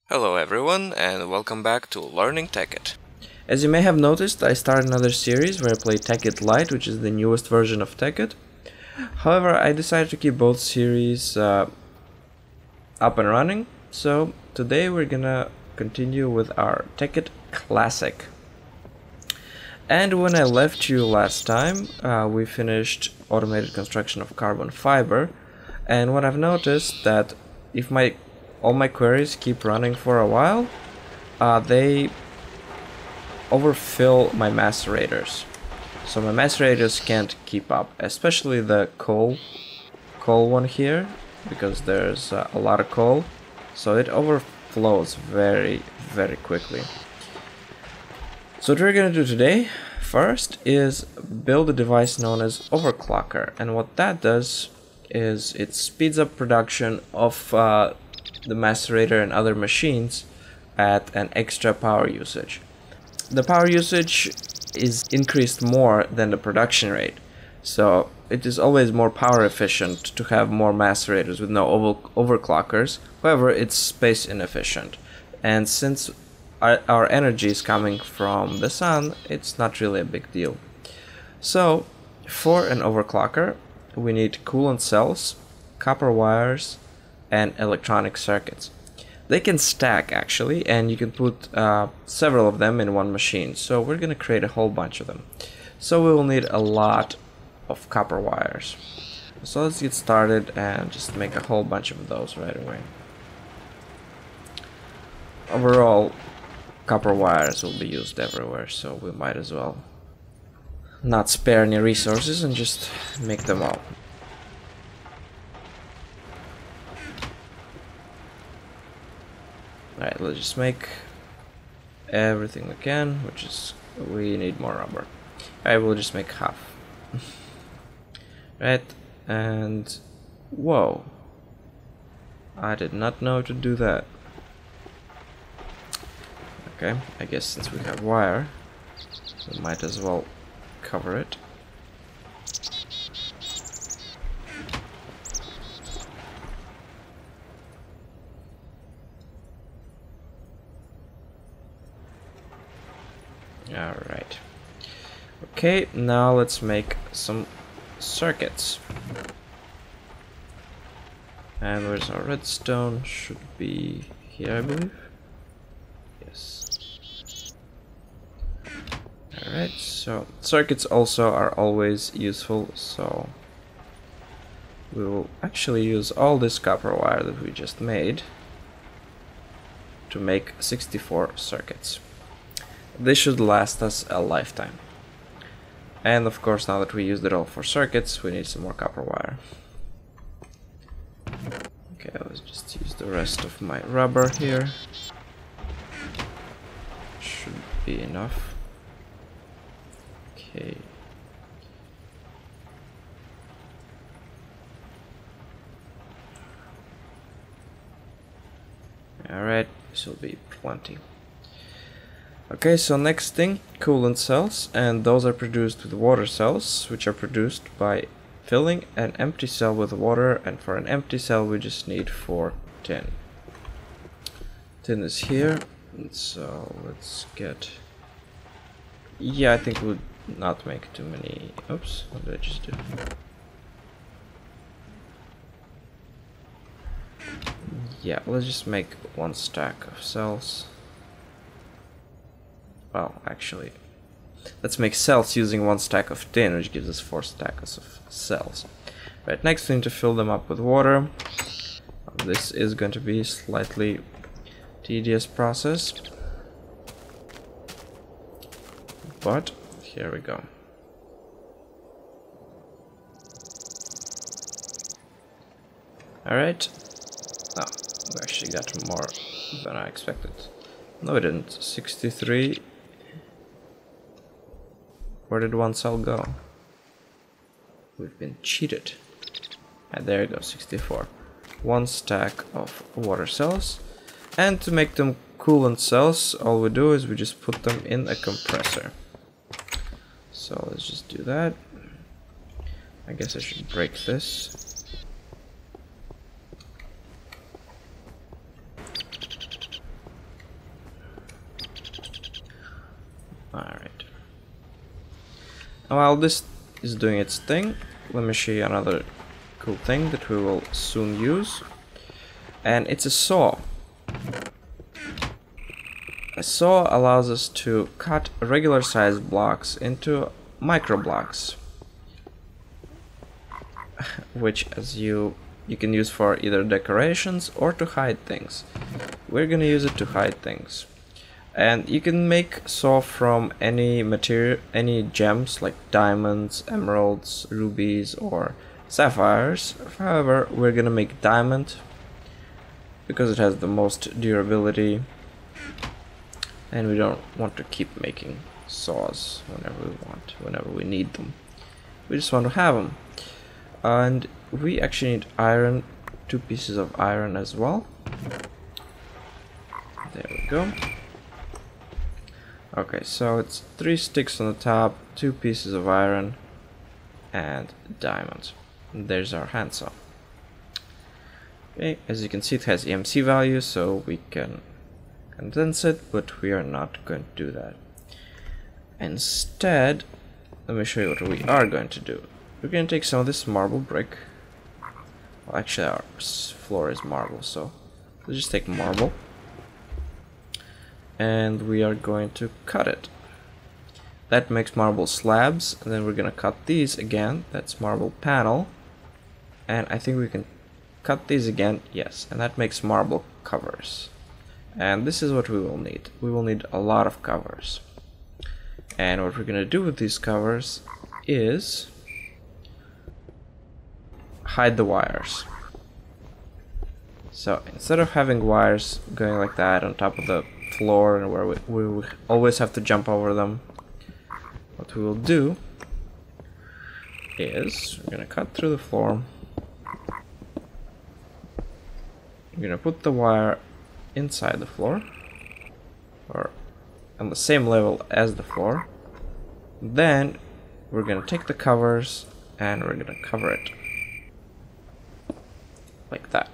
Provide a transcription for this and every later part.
Hello everyone and welcome back to Learning Tekkit. As you may have noticed, I started another series where I play Tekkit Lite, which is the newest version of Tekkit. However, I decided to keep both series up and running, so today we're gonna continue with our Tekkit Classic. And when I left you last time, we finished automated construction of carbon fiber, and what I've noticed that if all my queries keep running for a while, they overfill my macerators. So my macerators can't keep up, especially the coal one here, because there's a lot of coal, so it overflows very quickly. So what we're gonna do today first is build a device known as Overclocker, and what that does is it speeds up production of the macerator and other machines at an extra power usage. The power usage is increased more than the production rate, so it is always more power efficient to have more macerators with no overclockers. However, it's space inefficient, and since our energy is coming from the sun, it's not really a big deal. So for an overclocker we need coolant cells, copper wires, and electronic circuits. They can stack actually, and you can put several of them in one machine. So we're going to create a whole bunch of them. So we will need a lot of copper wires. So let's get started and just make a whole bunch of those right away. Overall, copper wires will be used everywhere, so we might as well not spare any resources and just make them all. Alright, let's just make everything we can, which is, we need more rubber. I will just make half. Right, and whoa, I did not know to do that. Okay, I guess since we have wire, we might as well cover it. Alright. Okay, now let's make some circuits. And where's our redstone? Should be here, I believe. Yes. Alright, so circuits also are always useful, so we will actually use all this copper wire that we just made to make 64 circuits. This should last us a lifetime. And of course, now that we used it all for circuits, we need some more copper wire. Okay, let's just use the rest of my rubber here. Should be enough. Okay. Alright, this will be plenty. Okay, so next thing, coolant cells, and those are produced with water cells, which are produced by filling an empty cell with water, and for an empty cell we just need 4 tin. Tin is here, so let's get... Yeah, I think we'll not make too many... Oops, what did I just do? Yeah, let's just make 1 stack of cells. Well, actually, let's make cells using 1 stack of tin, which gives us 4 stacks of cells. Right, next we need to fill them up with water. This is going to be a slightly tedious process, but here we go. Alright. Oh, we actually got more than I expected. No, we didn't. 63. Where did 1 cell go? We've been cheated. And there you go, 64. 1 stack of water cells. And to make them coolant cells, all we do is we just put them in a compressor. So let's just do that. I guess I should break this. While this is doing its thing, let me show you another cool thing that we will soon use. And it's a saw. A saw allows us to cut regular sized blocks into micro blocks, which as you can use for either decorations or to hide things. We're gonna use it to hide things. And you can make saw from any material, any gems like diamonds, emeralds, rubies, or sapphires. However, we're gonna make diamond because it has the most durability, and we don't want to keep making saws whenever we need them. We just want to have them. And we actually need iron, 2 pieces of iron as well. There we go. Okay, so it's 3 sticks on the top, 2 pieces of iron, and diamonds. And there's our handsaw. Okay, as you can see, it has EMC value, so we can condense it, but we are not going to do that. Instead, let me show you what we are going to do. We're going to take some of this marble brick. Well, actually, our floor is marble, so let's just take marble. And we are going to cut it. That makes marble slabs, and then we're going to cut these again. That's marble panel. And I think we can cut these again, yes, and that makes marble covers. And this is what we will need. We will need a lot of covers. And what we're going to do with these covers is hide the wires. So instead of having wires going like that on top of the floor and where we always have to jump over them, what we will do is we're going to cut through the floor. We're going to put the wire inside the floor, or on the same level as the floor. Then we're going to take the covers and we're going to cover it like that.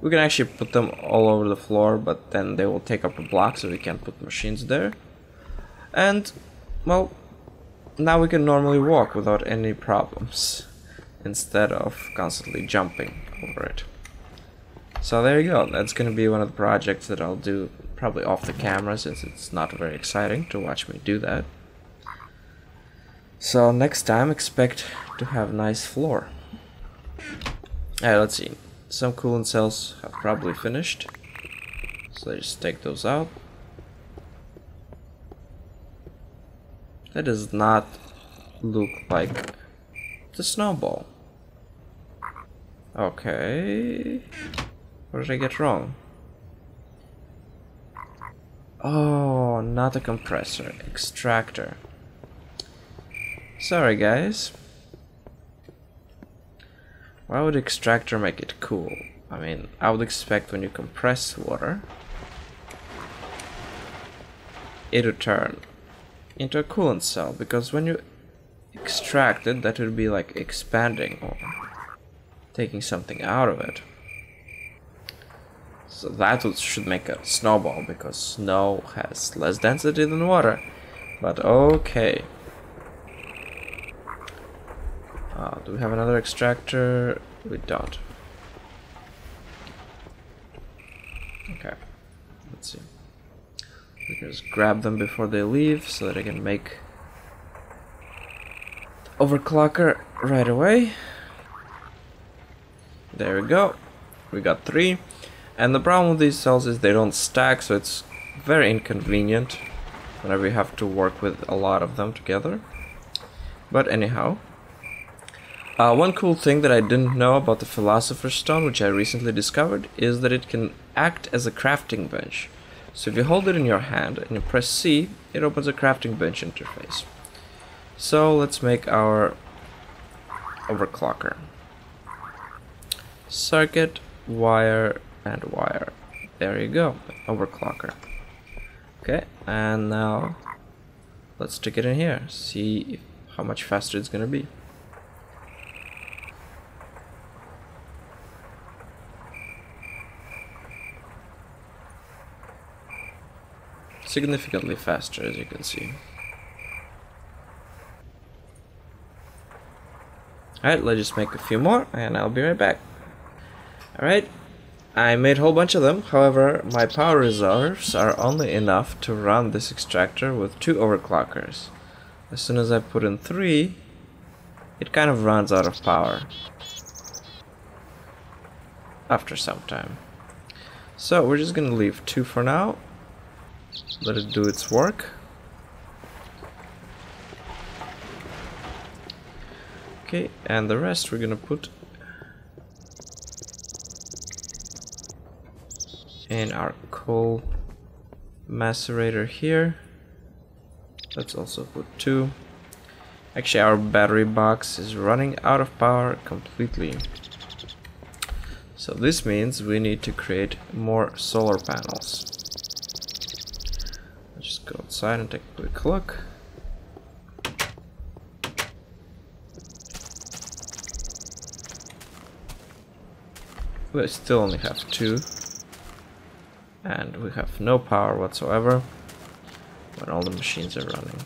We can actually put them all over the floor, but then they will take up a block, so we can't put machines there. And well, now we can normally walk without any problems, instead of constantly jumping over it. So there you go, that's gonna be one of the projects that I'll do probably off the camera, since it's not very exciting to watch me do that. So next time expect to have nice floor. Alright, let's see. Some coolant cells have probably finished, so let's just take those out. That does not look like the snowball. Okay, what did I get wrong? Oh, not a compressor, extractor. Sorry guys. Why would extractor make it cool? I mean, I would expect when you compress water, it would turn into a coolant cell, because when you extract it, that would be like expanding or taking something out of it. So that should make a snowball, because snow has less density than water. But okay. Do we have another extractor? We don't. Okay, let's see. We can just grab them before they leave so that I can make Overclocker right away. There we go. We got 3. And the problem with these cells is they don't stack, so it's very inconvenient whenever you have to work with a lot of them together. But anyhow, one cool thing that I didn't know about the Philosopher's Stone, which I recently discovered, is that it can act as a crafting bench. So if you hold it in your hand and you press C, it opens a crafting bench interface. So let's make our Overclocker. Circuit, wire, and wire. There you go, Overclocker. Okay, and now let's stick it in here, see how much faster it's gonna be. significantly faster, as you can see. Alright, let's just make a few more and I'll be right back. Alright, I made a whole bunch of them. However, my power reserves are only enough to run this extractor with 2 overclockers. As soon as I put in 3, it kind of runs out of power after some time. So we're just gonna leave 2 for now, let it do its work. Okay, and the rest we're gonna put in our coal macerator here. Let's also put 2. Actually, our battery box is running out of power completely. So this means we need to create more solar panels. Let's just go outside and take a quick look. We still only have 2. And we have no power whatsoever when all the machines are running.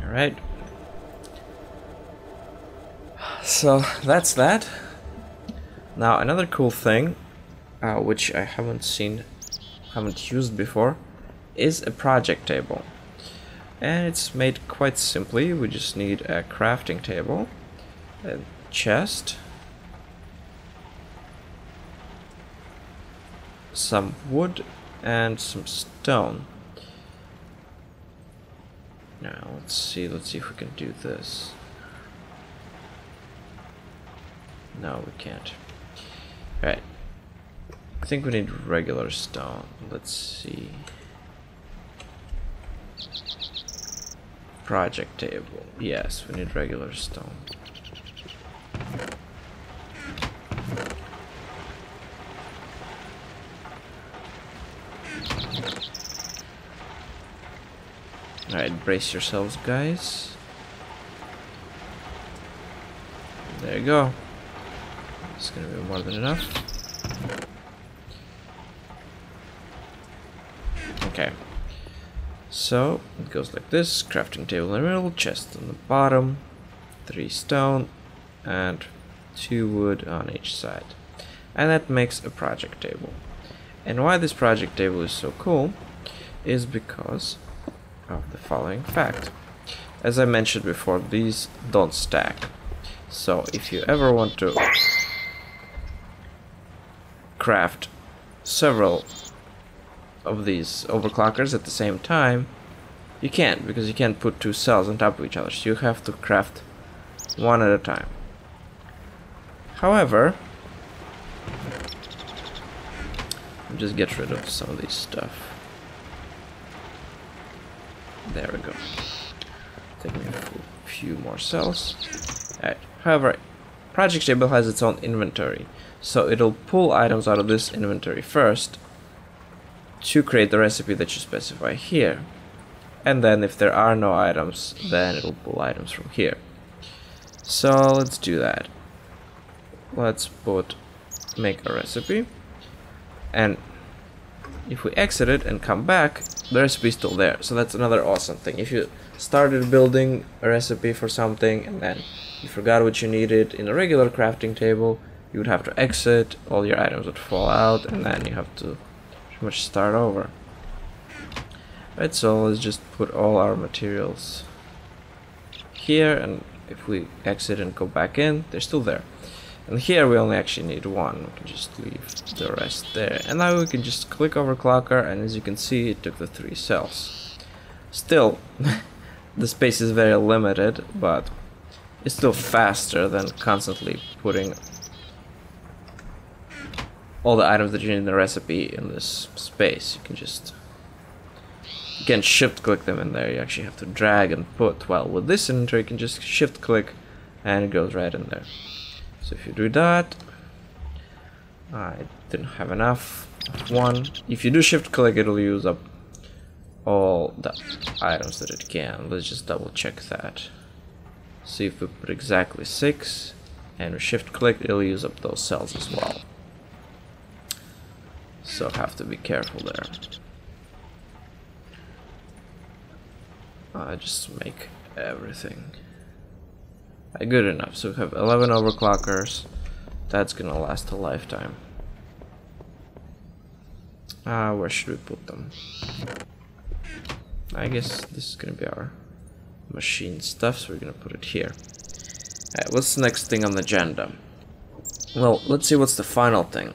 Alright. So that's that. Now another cool thing, which I haven't used before, is a project table. And it's made quite simply. We just need a crafting table, a chest, some wood, and some stone. Now let's see if we can do this. No, we can't. Right. I think we need regular stone. Let's see. Project table. Yes, we need regular stone. Alright, brace yourselves, guys. There you go. It's gonna be more than enough. Okay. So it goes like this: crafting table in the middle, chest on the bottom, 3 stone, and 2 wood on each side. And that makes a project table. And why this project table is so cool is because of the following fact. As I mentioned before, these don't stack. So if you ever want to craft several of these overclockers at the same time, you can't, because you can't put 2 cells on top of each other. So you have to craft one at a time. However, I'll just get rid of some of these stuff. There we go. Take me a few more cells. Alright. However, project table has its own inventory, so it'll pull items out of this inventory first to create the recipe that you specify here. And then if there are no items, then it'll pull items from here. So let's do that. Let's make a recipe, and if we exit it and come back, the recipe is still there. So that's another awesome thing. If you started building a recipe for something and then you forgot what you needed in a regular crafting table, you would have to exit, all your items would fall out, and then you have to pretty much start over. Right, so let's just put all our materials here, and if we exit and go back in, they're still there. And here we only actually need 1. We can just leave the rest there. And now we can just click Overclocker, and as you can see, it took the 3 cells. Still, the space is very limited, but it's still faster than constantly putting all the items that you need in the recipe in this space. You can shift click them in there. You actually have to drag and put. While with this inventory, you can just shift click and it goes right in there. So if you do that, I didn't have enough of 1. If you do shift click, it'll use up all the items that it can. Let's just double check that. See if we put exactly 6. and shift click, it'll use up those cells as well. So have to be careful there. Just make everything good enough. So we have 11 overclockers. That's gonna last a lifetime. Where should we put them? I guess this is gonna be our machine stuff, so we're gonna put it here. Alright, what's the next thing on the agenda? Well, let's see what's the final thing.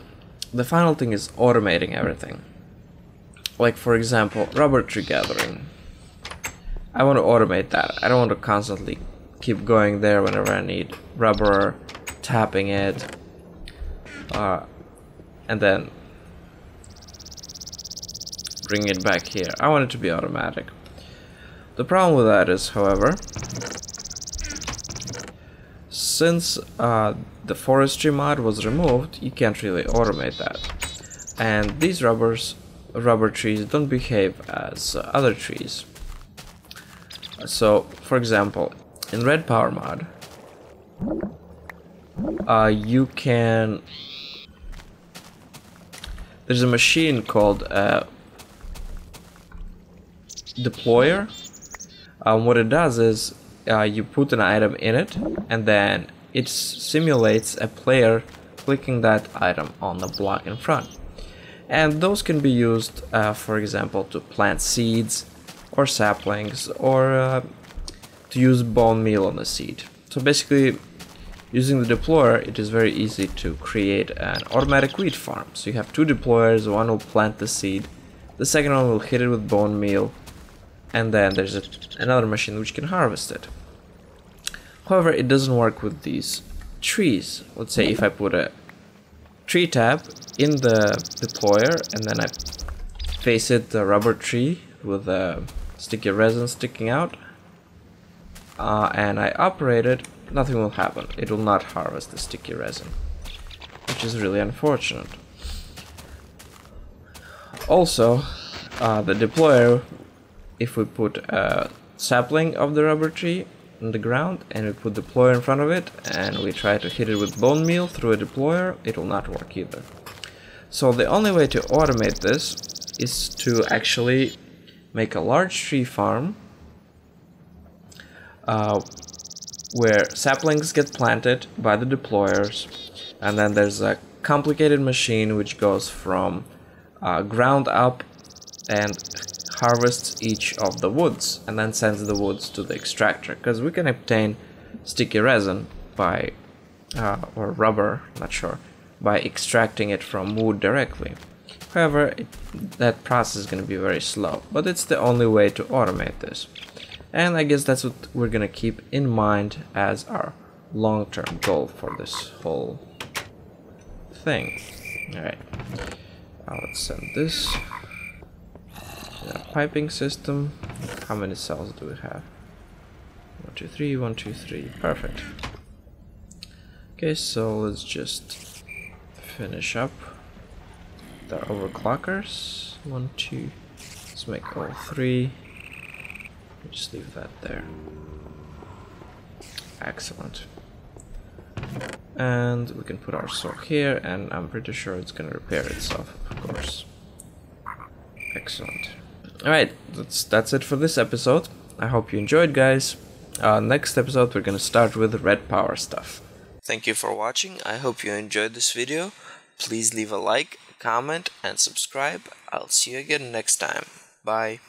The final thing is automating everything. Like, for example, rubber tree gathering. I want to automate that. I don't want to constantly keep going there whenever I need rubber, tapping it, and then bring it back here. I want it to be automatic. The problem with that is, however, since the forestry mod was removed, you can't really automate that. And these rubber trees don't behave as other trees. So, for example, in Red Power mod, you can... There's a machine called deployer. What it does is you put an item in it, and then it simulates a player clicking that item on the block in front. And those can be used, for example, to plant seeds or saplings, or to use bone meal on the seed. So basically, using the deployer, it is very easy to create an automatic wheat farm. So you have two deployers, one will plant the seed, the second one will hit it with bone meal, and then there's another machine which can harvest it. However, it doesn't work with these trees. Let's say if I put a tree tab in the deployer and then I face it the rubber tree with a sticky resin sticking out, and I operate it, nothing will happen. It will not harvest the sticky resin, which is really unfortunate. Also, the deployer, if we put a sapling of the rubber tree on the ground and we put the deployer in front of it and we try to hit it with bone meal through a deployer, it will not work either. So the only way to automate this is to actually make a large tree farm where saplings get planted by the deployers, and then there's a complicated machine which goes from ground up and harvests each of the woods and then sends the woods to the extractor, because we can obtain sticky resin by or rubber, not sure, by extracting it from wood directly. However, that process is going to be very slow, but it's the only way to automate this. And I guess that's what we're going to keep in mind as our long-term goal for this whole thing. Alright, now let's send this. Piping system. How many cells do we have? 1, 2, 3, 1, 2, 3. Perfect. Okay, so let's just finish up the overclockers. 1, 2. Let's make all 3. Just leave that there. Excellent. And we can put our saw here, and I'm pretty sure it's gonna repair itself, of course. Excellent. Alright, that's it for this episode. I hope you enjoyed, guys. Next episode we're gonna start with red power stuff. Thank you for watching. I hope you enjoyed this video. Please leave a like, comment, and subscribe. I'll see you again next time. Bye.